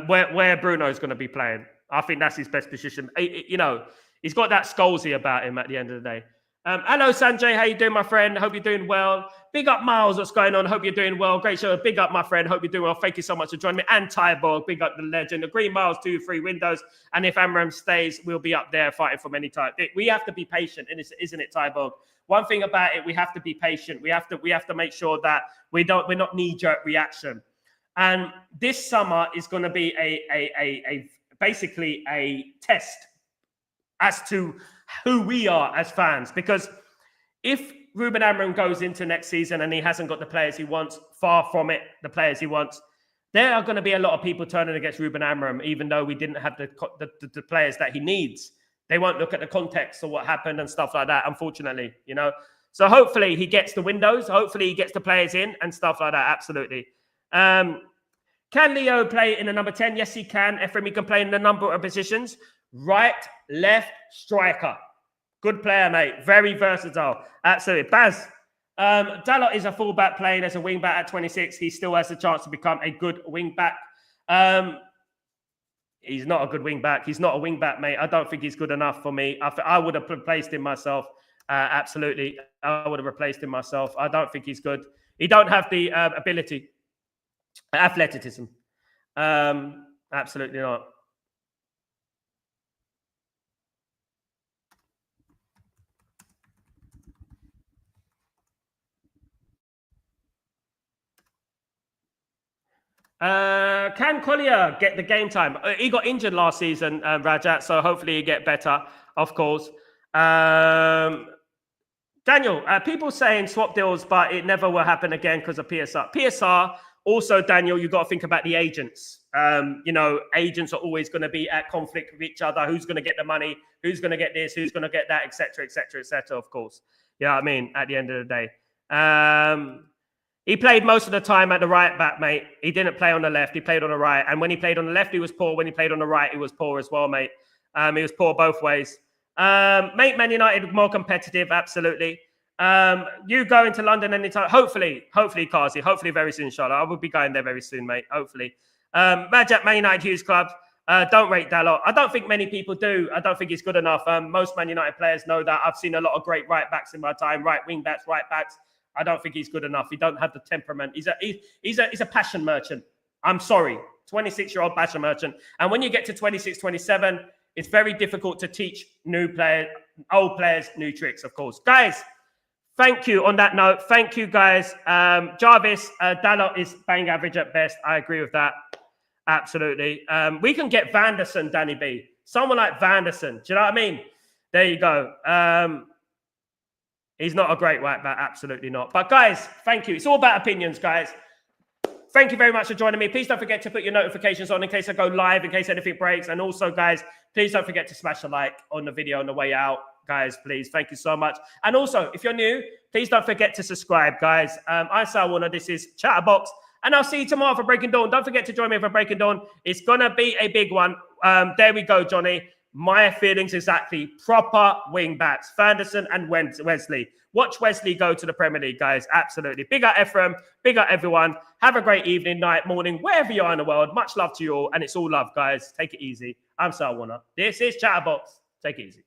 Where Bruno's going to be playing. I think that's his best position. You know, he's got that Scholesy about him at the end of the day. Hello, Sanjay. How you doing, my friend? Hope you're doing well. Big up, Miles. What's going on? Hope you're doing well. Great show. Big up, my friend. Hope you're doing well. Thank you so much for joining me. And Tyborg. Big up the legend. The Green Miles, 2, 3 windows. And if Amram stays, we'll be up there fighting from any type. We have to be patient, isn't it, Tyborg? One thing about it, we have to be patient. We have to make sure that we're not knee-jerk reaction. And this summer is going to be basically a test as to who we are as fans. Because if Ruben Amorim goes into next season and he hasn't got the players he wants, far from it, the players he wants, there are going to be a lot of people turning against Ruben Amorim, even though we didn't have the players that he needs. They won't look at the context of what happened and stuff like that, unfortunately, you know. So hopefully he gets the windows. Hopefully he gets the players in and stuff like that, absolutely. Can Leo play in the number 10? Yes, he can. Ephraim, he can play in a number of positions. Right, left, striker. Good player, mate. Very versatile. Absolutely. Baz, Dalot is a fullback playing as a wing-back at 26. He still has a chance to become a good wing-back. He's not a good wing-back. He's not a wing-back, mate. I don't think he's good enough for me. I would have replaced him myself. Absolutely. I would have replaced him myself. I don't think he's good. He don't have the ability. Athleticism. Absolutely not. Can Collier get the game time? He got injured last season, Rajat, so hopefully he get better, of course. Daniel, people saying swap deals, but it never will happen again because of PSR. PSR, also, Daniel, you've got to think about the agents. You know, agents are always going to be at conflict with each other. Who's going to get the money? Who's going to get this? Who's going to get that? Etc. Etc. Etc. Of course. You know what I mean? At the end of the day. He played most of the time at the right back, mate. He didn't play on the left. He played on the right. And when he played on the left, he was poor. When he played on the right, he was poor as well, mate. He was poor both ways. Make Man United more competitive, absolutely. You going to London anytime? Hopefully, Kazi. Hopefully, very soon, inshallah. I will be going there very soon, mate. Hopefully. Badge at Man United Hughes Club. Don't rate Dalot. I don't think many people do. I don't think he's good enough. Most Man United players know that. I've seen a lot of great right backs in my time, right wing backs, right backs. I don't think he's good enough. He don't have the temperament. He's a passion merchant. I'm sorry, 26-year-old passion merchant. And when you get to 26, 27, it's very difficult to teach old players new tricks, of course. Guys, thank you on that note. Thank you, guys. Jarvis, Dalot is bang average at best. I agree with that. Absolutely. We can get Vanderson, Danny B. Someone like Vanderson. Do you know what I mean? There you go. He's not a great right back. Absolutely not. But guys, thank you. It's all about opinions, guys. Thank you very much for joining me. Please don't forget to put your notifications on in case I go live, in case anything breaks. And also, guys, please don't forget to smash a like on the video on the way out. Guys, please. Thank you so much. And also, if you're new, please don't forget to subscribe, guys. I'm Sal Warner. This is Chatterbox. And I'll see you tomorrow for Breaking Dawn. Don't forget to join me for Breaking Dawn. It's going to be a big one. There we go, Johnny. My feelings exactly. Proper wing backs. Fanderson and Wesley. Watch Wesley go to the Premier League, guys. Absolutely. Big up Ephraim. Big up everyone. Have a great evening, night, morning, wherever you are in the world. Much love to you all. And it's all love, guys. Take it easy. I'm Sal Warner. This is Chatterbox. Take it easy.